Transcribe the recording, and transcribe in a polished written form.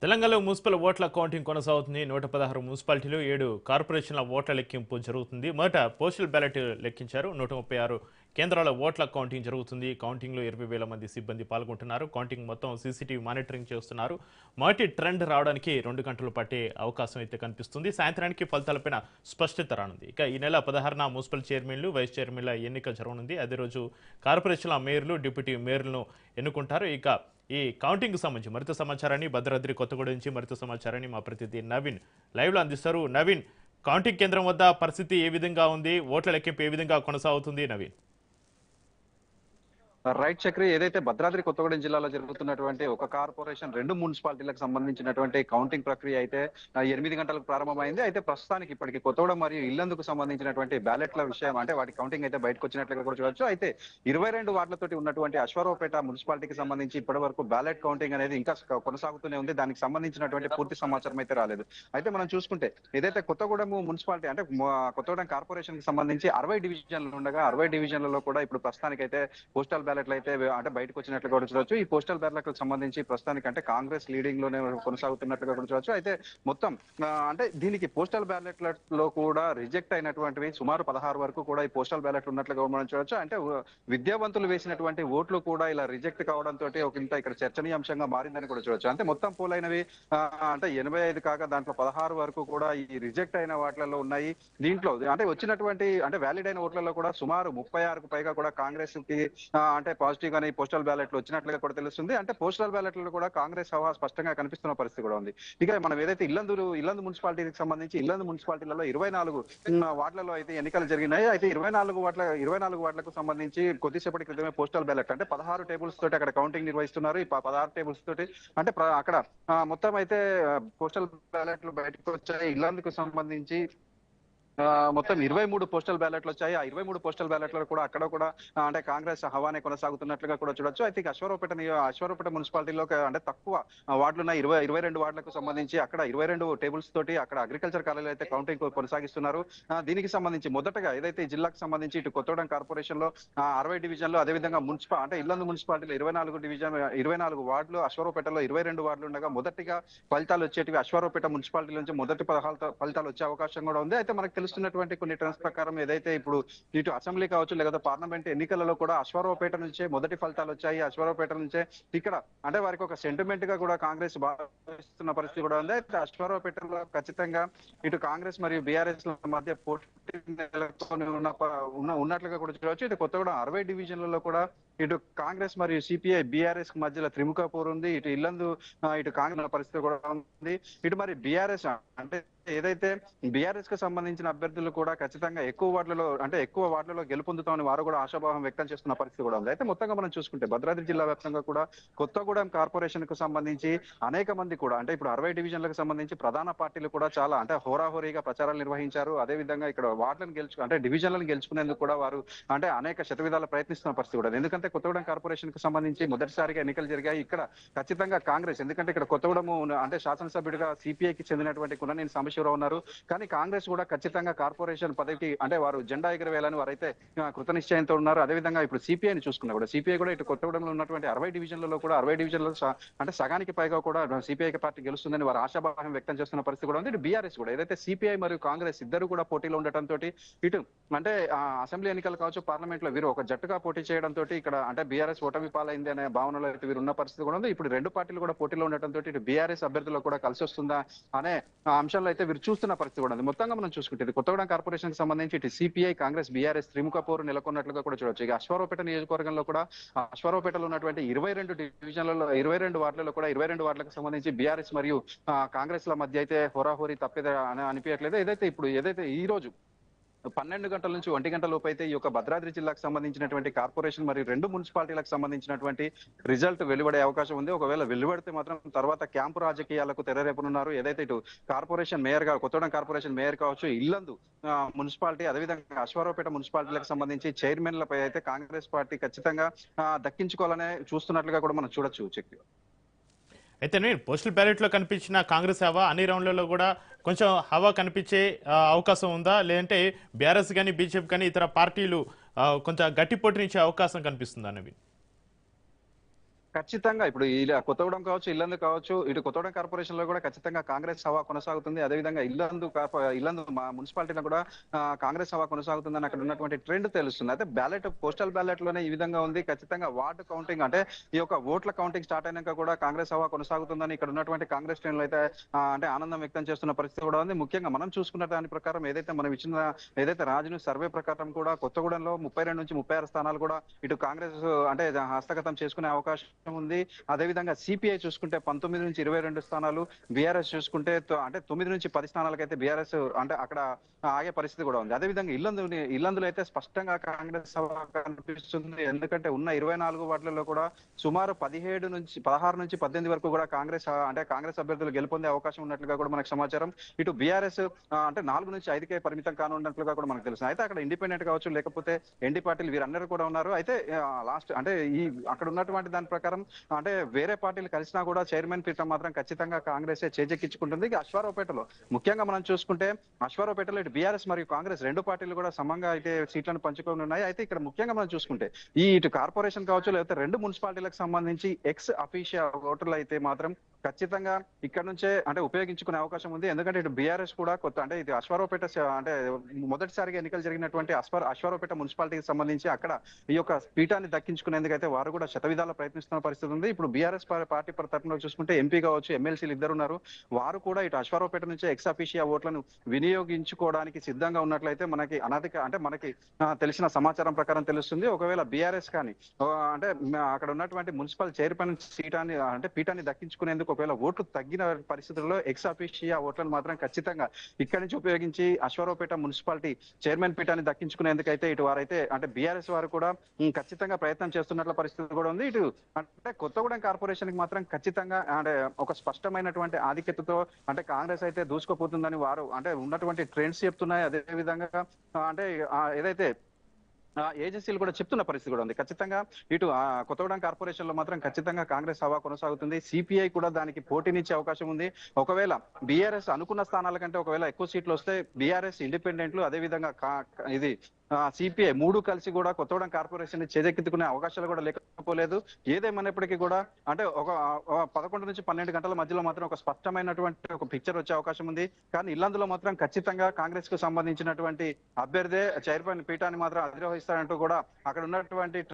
తెలంగాణలో మున్సిపల్ ఓట్ల కౌంటింగ్ కొనసాగుతుంది. 116 మున్సిపాలిటీలు 7 కార్పొరేషన్ల ఓట్ల లెక్కింపు జరుగుతుంది. మొదట పోస్టల్ బ్యాలెట్ లెక్కించారు. 136 కేంద్రాల ఓట్ల కౌంటింగ్ జరుగుతుంది. కౌంటింగ్లో 20,000 మంది సిబ్బంది పాల్గొంటున్నారు. కౌంటింగ్ మొత్తం సీసీటీవీ మానిటరింగ్ చేస్తున్నారు. మొదటి ట్రెండ్ రావడానికి 2 గంటలు పట్టే అవకాశం అయితే కనిపిస్తుంది. సాయంత్రానికి ఫలితాలపైన స్పష్టత రానుంది. ఇక ఈ నెల 16న మున్సిపల్ చైర్మన్లు, వైస్ చైర్మన్ల ఎన్నిక జరగనుంది. అదే రోజు కార్పొరేషన్ల మేయర్లు, డిప్యూటీ మేయర్లను ఎన్నుకుంటారు. ఇక ఈ కౌంటింగ్ సంబంధించి మరింత సమాచారాన్ని భద్రాద్రి కొత్తగూడ నుంచి మరింత సమాచారాన్ని మా ప్రతినిధి నవీన్ లైవ్లో అందిస్తారు. నవీన్, కౌంటింగ్ కేంద్రం వద్ద పరిస్థితి ఏ విధంగా ఉంది? ఓట్ల లెక్కింపు ఏ విధంగా కొనసాగుతుంది? నవీన్. రైట్ చక్రి, ఏదైతే భద్రాద్రి కొత్తగూడెం జిల్లాలో జరుగుతున్నటువంటి ఒక కార్పొరేషన్ 2 మున్సిపాలిటీలకు సంబంధించినటువంటి కౌంటింగ్ ప్రక్రియ అయితే 8 గంటలకు ప్రారంభమైంది. అయితే ప్రస్తుతానికి ఇప్పటికి కొత్తగూడెం మరియు ఇల్లందుకు సంబంధించినటువంటి బ్యాలెట్ల విషయం అంటే వాటి కౌంటింగ్ అయితే బయటకు వచ్చినట్లుగా కూడా చూడొచ్చు. అయితే 22 వార్డులతోటి ఉన్నటువంటి అశ్వారావుపేట మున్సిపాలిటీకి సంబంధించి ఇప్పటి వరకు బ్యాలెట్ కౌంటింగ్ అనేది ఇంకా కొనసాగుతూనే ఉంది. దానికి సంబంధించినటువంటి పూర్తి సమాచారం అయితే రాలేదు. అయితే మనం చూసుకుంటే ఏదైతే కొత్తగూడెం మున్సిపాలిటీ అంటే కొత్తగూడెం కార్పొరేషన్ కి సంబంధించి 60 డివిజన్లు ఉండగా 60 డివిజన్లలో కూడా ఇప్పుడు ప్రస్తుతానికి అయితే పోస్టల్ బ్యాలెట్లు అయితే అంటే బయటకు వచ్చినట్లుగా కూడా చూడొచ్చు. ఈ పోస్టల్ బ్యాలెట్లకు సంబంధించి ప్రస్తుతానికి అంటే కాంగ్రెస్ లీడింగ్ లోనే కొనసాగుతున్నట్లుగా కూడా చూడొచ్చు. అయితే మొత్తం అంటే దీనికి పోస్టల్ బ్యాలెట్లలో కూడా రిజెక్ట్ అయినటువంటివి సుమారు 16 వరకు కూడా ఈ పోస్టల్ బ్యాలెట్లు ఉన్నట్లుగా మనం చూడొచ్చు. అంటే విద్యావంతులు వేసినటువంటి ఓట్లు కూడా ఇలా రిజెక్ట్ కావడంతో ఒక ఇంత ఇక్కడ చర్చనీయాంశంగా మారిందని కూడా చూడొచ్చు. అంటే మొత్తం పోలైనవి అంటే 85 కాగా దాంట్లో 16 వరకు కూడా ఈ రిజెక్ట్ అయిన వాటిలలో ఉన్నాయి. దీంట్లో అంటే వచ్చినటువంటి అంటే వ్యాలిడ్ అయిన ఓట్లలో కూడా సుమారు 36కు పైగా కూడా కాంగ్రెస్ కి అంటే పాజిటివ్ గానీ పోస్టల్ బ్యాలెట్లు వచ్చినట్లుగా కూడా తెలుస్తుంది. అంటే పోస్టల్ బ్యాలెట్లలో కూడా కాంగ్రెస్ హవా స్పష్టంగా కనిపిస్తున్న పరిస్థితి కూడా ఉంది. ఇక మనం ఏదైతే ఇల్లందు మున్సిపాలిటీకి సంబంధించి ఇల్లందు మున్సిపాలిటీలలో 24 వార్డులలో అయితే ఎన్నికలు జరిగినాయి. అయితే 24 వార్డులకు సంబంధించి కొద్దిసేపటి క్రితమే పోస్టల్ బ్యాలెట్ అంటే 16 టేబుల్స్ తోటి అక్కడ కౌంటింగ్ నిర్వహిస్తున్నారు. ఈ 16 టేబుల్స్ తోటి అంటే అక్కడ మొత్తం అయితే పోస్టల్ బ్యాలెట్లు బయటకు వచ్చాయి. ఇల్లందుకు సంబంధించి మొత్తం 23 పోస్టల్ బ్యాలెట్లు వచ్చాయి. ఆ 23 పోస్టల్ బ్యాలెట్లు కూడా అక్కడ కూడా అంటే కాంగ్రెస్ హవానే కొనసాగుతున్నట్లుగా కూడా చూడొచ్చు. అయితే అశ్వారావుపేట మున్సిపాలిటీలో అంటే తక్కువ వార్డులు ఉన్నాయి. 22 వార్డులకు సంబంధించి అక్కడ 22 టేబుల్స్ తోటి అక్కడ అగ్రికల్చర్ కాలేజీలో అయితే కౌంటింగ్ కొనసాగిస్తున్నారు. దీనికి సంబంధించి మొదటగా ఏదైతే జిల్లాకు సంబంధించి ఇటు కొత్తగూడెం కార్పొరేషన్ లో 60 డివిజన్లు, అదేవిధంగా అంటే ఇల్లందు మున్సిపాలిటీలో 24 వార్డులు, అశ్వారావుపేటలో 22 వార్డులు ఉండగా మొదటిగా ఫలితాలు వచ్చేటివి అశ్వారావుపేట మున్సిపాలిటీ నుంచి మొదటి ఫలితాలు వచ్చే అవకాశం కూడా ఉంది. అయితే మనకు తెలుస్తున్నటువంటి కొన్ని ట్రెండ్స్ ప్రకారం ఏదైతే ఇప్పుడు ఇటు అసెంబ్లీ కావచ్చు లేదా పార్లమెంట్ ఎన్నికలలో కూడా అశ్వారావుపేట నుంచే మొదటి ఫలితాలు వచ్చాయి. అశ్వారావుపేట నుంచే ఇక్కడ అంటే వారికి ఒక సెంటిమెంట్ గా కూడా కాంగ్రెస్ భావిస్తున్న పరిస్థితి కూడా ఉంది. అయితే అశ్వారావుపేటలో ఖచ్చితంగా ఇటు కాంగ్రెస్ మరియు బీఆర్ఎస్ మధ్య పోటీ నెలకొని ఉన్నట్లుగా కూడా చూడవచ్చు. ఇటు కొత్తగూడెం 60 డివిజన్లలో కూడా ఇటు కాంగ్రెస్ మరియు సిపిఐ బీఆర్ఎస్ మధ్యలో త్రిముఖ పోరు ఉంది. ఇటు ఇల్లందు ఇటు కాంగ్రెస్ పరిస్థితి కూడా ఉంది. ఇటు మరి బీఆర్ఎస్ అంటే ఏదైతే బీఆర్ఎస్ కు సంబంధించిన అభ్యర్థులు కూడా ఖచ్చితంగా ఎక్కువ వార్డులలో గెలుపొందుతామని వారు కూడా ఆశాభావం వ్యక్తం చేస్తున్న పరిస్థితి కూడా ఉంది. అయితే మొత్తంగా మనం చూసుకుంటే భద్రాద్రి జిల్లా వ్యాప్తంగా కూడా కొత్తగూడెం కార్పొరేషన్ కు సంబంధించి అనేక మంది కూడా అంటే ఇప్పుడు 60 డివిజన్లకు సంబంధించి ప్రధాన పార్టీలు కూడా చాలా అంటే హోరాహోరీగా ప్రచారాలు నిర్వహించారు. అదేవిధంగా ఇక్కడ వార్డులను అంటే డివిజన్లను గెలుచుకునేందుకు కూడా వారు అంటే అనేక శతవిధాల ప్రయత్నిస్తున్న పరిస్థితి కూడా. ఎందుకంటే కొత్తగూడెం కార్పొరేషన్ కు సంబంధించి మొదటిసారిగా ఎన్నికలు జరిగాయి. ఇక్కడ ఖచ్చితంగా కాంగ్రెస్ ఎందుకంటే ఇక్కడ కొత్తగూడెం అంటే శాసనసభ్యుడిగా సిపిఐకి చెందినటువంటి కుననేని సాంబశివరావు ఉన్నారు. కానీ కాంగ్రెస్ కూడా ఖచ్చితంగా కార్పొరేషన్ పదవికి అంటే వారు జెండా ఎగరవేయాలని వారైతే కృత నిశ్చయంతో ఉన్నారు. అదేవిధంగా ఇప్పుడు సిపిఐని చూసుకున్నా కూడా సిపిఐ కూడా ఇటు కొత్తగూడెంలో ఉన్నటువంటి 60 డివిజన్లలో కూడా 60 డివిజన్లలో అంటే సగానికి పైగా కూడా సిపిఐ పార్టీ గెలుస్తుందని వారు ఆశాభావం వ్యక్తం చేస్తున్న పరిస్థితి కూడా ఉంది. ఇటు బీఆర్ఎస్ కూడా ఏదైతే సిపిఐ మరియు కాంగ్రెస్ ఇద్దరు కూడా పోటీలో ఉండటంతో ఇటు అంటే అసెంబ్లీ ఎన్నికలు కావచ్చు పార్లమెంట్ లో వీరు ఒక జట్టుగా పోటీ చేయడంతో ఇక్కడ అంటే బీఆర్ఎస్ ఓటమి పాలైంది అనే భావనలో అయితే వీరు ఉన్న పరిస్థితి కూడా ఉంది. ఇప్పుడు 2 పార్టీలు కూడా పోటీలో ఉండటంతో ఇటు బీఆర్ఎస్ అభ్యర్థులకు కూడా కలిసి వస్తుందా అనే అంశాల్లో అయితే వీరు చూస్తున్న పరిస్థితి కూడా ఉంది. మొత్తంగా మనం చూసుకుంటే కొత్తగూడెం కార్పొరేషన్ కి సంబంధించి ఇటు సిపిఐ కాంగ్రెస్ బీఆర్ఎస్ త్రిముఖ పోరు నెలకొన్నట్లుగా కూడా చూడొచ్చు. ఇక అశ్వారావుపేట నియోజకవర్గంలో కూడా అశ్వారావుపేటలో ఉన్నటువంటి 22 డివిజన్లలో 22 వార్డులలో కూడా 22 వార్డులకు సంబంధించి బీఆర్ఎస్ మరియు కాంగ్రెస్ ల మధ్య అయితే హోరాహోరీ తప్పేది అనిపించట్లేదు. ఏదైతే ఈ రోజు 12 గంటల నుంచి 1 గంటల లోపు అయితే ఈ యొక్క భద్రాద్రి జిల్లాకు సంబంధించినటువంటి కార్పొరేషన్ మరియు 2 మున్సిపాలిటీలకు సంబంధించినటువంటి రిజల్ట్ వెలువడే అవకాశం ఉంది. ఒకవేళ వెలువడితే మాత్రం తర్వాత క్యాంపు రాజకీయాలకు తెరరేపనున్నారు. ఏదైతే ఇటు కార్పొరేషన్ మేయర్ గా కొత్తగూడెం కార్పొరేషన్ మేయర్ కావచ్చు, ఇల్లందు మున్సిపాలిటీ, అదేవిధంగా అశ్వారావుపేట మున్సిపాలిటీలకు సంబంధించి చైర్మన్లపై అయితే కాంగ్రెస్ పార్టీ ఖచ్చితంగా దక్కించుకోవాలనే చూస్తున్నట్లుగా కూడా మనం చూడొచ్చు. చెక్ అయితే నేను పోస్టల్ బ్యాలెట్లో కనిపించిన కాంగ్రెస్ హవా అన్ని రౌండ్లలో కూడా కొంచెం హవా కనిపించే అవకాశం ఉందా? లేదంటే బీఆర్ఎస్ కానీ బీజేపీ కానీ ఇతర పార్టీలు కొంచెం గట్టి పోటీనిచ్చే అవకాశం కనిపిస్తుందా? అనేవి ఖచ్చితంగా ఇప్పుడు ఇలా కొత్తగూడెం కావచ్చు, ఇల్లందు కావచ్చు, ఇటు కొత్తగూడెం కార్పొరేషన్ లో కూడా ఖచ్చితంగా కాంగ్రెస్ హవా కొనసాగుతుంది. అదేవిధంగా ఇల్లందు మా మున్సిపాలిటీలో కూడా కాంగ్రెస్ హవా కొనసాగుతుందని అక్కడ ఉన్నటువంటి ట్రెండ్ తెలుస్తుంది. అయితే పోస్టల్ బ్యాలెట్ లోనే ఈ విధంగా ఉంది. ఖచ్చితంగా వార్డు కౌంటింగ్ అంటే ఈ యొక్క ఓట్ల కౌంటింగ్ స్టార్ట్ అయినాక కూడా కాంగ్రెస్ హవా కొనసాగుతుందని ఇక్కడ ఉన్నటువంటి కాంగ్రెస్ శ్రేణులు అయితే అంటే ఆనందం వ్యక్తం చేస్తున్న పరిస్థితి కూడా ఉంది. ముఖ్యంగా మనం చూసుకున్న దాని ప్రకారం ఏదైతే రాజును సర్వే ప్రకారం కూడా కొత్తగూడెంలో 32 నుంచి 36 స్థానాలు కూడా ఇటు కాంగ్రెస్ అంటే హస్తగతం చేసుకునే అవకాశం ఉంది. అదే విధంగా సిపిఐ చూసుకుంటే 19 నుంచి 22 స్థానాలు, బీఆర్ఎస్ చూసుకుంటే అంటే 9 నుంచి 10 స్థానాలకైతే బీఆర్ఎస్ అంటే అక్కడ ఆగే పరిస్థితి కూడా ఉంది. అదే విధంగా ఇల్లందులో అయితే స్పష్టంగా కాంగ్రెస్ సభ కనిపిస్తుంది. ఎందుకంటే ఉన్న 24 వార్డులలో కూడా సుమారు 16 నుంచి 18 వరకు కూడా కాంగ్రెస్ అభ్యర్థులు గెలుపొందే అవకాశం ఉన్నట్లుగా కూడా మనకు సమాచారం. ఇటు బీఆర్ఎస్ అంటే 4 నుంచి 5కే పరిమితం కానున్నట్లుగా కూడా మనకు తెలుసు. అయితే అక్కడ ఇండిపెండెంట్ కావచ్చు, లేకపోతే ఎన్డీ పార్టీలు వీరందరూ కూడా ఉన్నారు. అయితే లాస్ట్ అంటే అక్కడ ఉన్నటువంటి దాని ప్రకారం అంటే వేరే పార్టీలు కలిసినా కూడా చైర్మన్ పీఠం మాత్రం ఖచ్చితంగా కాంగ్రెస్ చేజెక్కించుకుంటుంది. అశ్వారావుపేటలో ముఖ్యంగా మనం చూసుకుంటే అశ్వారావుపేటలో ఇటు బీఆర్ఎస్ మరియు కాంగ్రెస్ రెండు పార్టీలు కూడా సమంగా అయితే సీట్లను పంచుకొని ఉన్నాయి. అయితే ఇక్కడ ముఖ్యంగా మనం చూసుకుంటే ఇటు కార్పొరేషన్ కావచ్చు, లేకపోతే 2 మున్సిపాలిటీలకు సంబంధించి ఎక్స్ అఫీషియల్ ఓటర్లు అయితే మాత్రం ఖచ్చితంగా ఇక్కడ నుంచే అంటే ఉపయోగించుకునే అవకాశం ఉంది. ఎందుకంటే ఇటు బీఆర్ఎస్ కూడా అంటే ఇది అశ్వారావుపేట అంటే మొదటిసారిగా ఎన్నికలు జరిగినటువంటి అశ్వారావుపేట మున్సిపాలిటీకి సంబంధించి అక్కడ ఈ యొక్క పీఠాన్ని దక్కించుకునేందుకైతే వారు కూడా శతవిధాల ప్రయత్నిస్తున్న పరిస్థితి ఉంది. ఇప్పుడు బీఆర్ఎస్ పార్టీ తరఫున చూసుకుంటే ఎంపీ కావచ్చు, ఎమ్మెల్సీలు ఇద్దరు ఉన్నారు. వారు కూడా ఇటు అశ్వారావుపేట నుంచి ఎక్స్ అఫీషియా ఓట్లను వినియోగించుకోవడానికి సిద్ధంగా ఉన్నట్లయితే మనకి తెలిసిన సమాచారం ప్రకారం తెలుస్తుంది. ఒకవేళ బీఆర్ఎస్ కానీ అంటే అక్కడ ఉన్నటువంటి మున్సిపల్ చైర్మన్ పీఠాన్ని దక్కించుకునేందుకు ఒకవేళ ఓట్లు తగ్గిన పరిస్థితుల్లో ఎక్స్ అఫీషియా ఓట్లను మాత్రం ఖచ్చితంగా ఇక్కడి నుంచి ఉపయోగించి అశ్వారావుపేట మున్సిపాలిటీ చైర్మన్ పీఠాన్ని దక్కించుకునేందుకైతే ఇటు వారైతే అంటే బీఆర్ఎస్ వారు కూడా ఖచ్చితంగా ప్రయత్నం చేస్తున్నట్ల పరిస్థితి కూడా ఉంది. ఇటు అంటే కొత్తగూడెం కార్పొరేషన్ కి మాత్రం ఖచ్చితంగా అంటే ఒక స్పష్టమైనటువంటి ఆధిక్యతతో అంటే కాంగ్రెస్ అయితే దూసుకుపోతుందని వారు అంటే ఉన్నటువంటి ట్రెండ్స్ చెప్తున్నాయి. అదే విధంగా అంటే ఏదైతే ఏజెన్సీలు కూడా చెప్తున్న పరిస్థితి కూడా ఉంది. ఖచ్చితంగా ఇటు కొత్తగూడెం కార్పొరేషన్ లో మాత్రం ఖచ్చితంగా కాంగ్రెస్ హవా కొనసాగుతుంది. సిపిఐ కూడా దానికి పోటీనిచ్చే అవకాశం ఉంది. ఒకవేళ బీఆర్ఎస్ అనుకున్న స్థానాల కంటే ఒకవేళ ఎక్కువ సీట్లు వస్తే బీఆర్ఎస్ ఇండిపెండెంట్లు అదే విధంగా ఇది సిపిఐ మూడు కలిసి కూడా కొత్తగూడెం కార్పొరేషన్ ని చేజెక్కించుకునే అవకాశాలు కూడా లేకపోలేదు. ఏదేమైనప్పటికీ కూడా అంటే ఒక 11 నుంచి 12 గంటల మధ్యలో మాత్రం ఒక స్పష్టమైనటువంటి ఒక పిక్చర్ వచ్చే అవకాశం ఉంది. కానీ ఇల్లందులో మాత్రం ఖచ్చితంగా కాంగ్రెస్ కు సంబంధించినటువంటి అభ్యర్థి చైర్మన్ పీఠాన్ని మాత్రం అధిరోహిస్తారంటూ కూడా అక్కడ ఉన్నటువంటి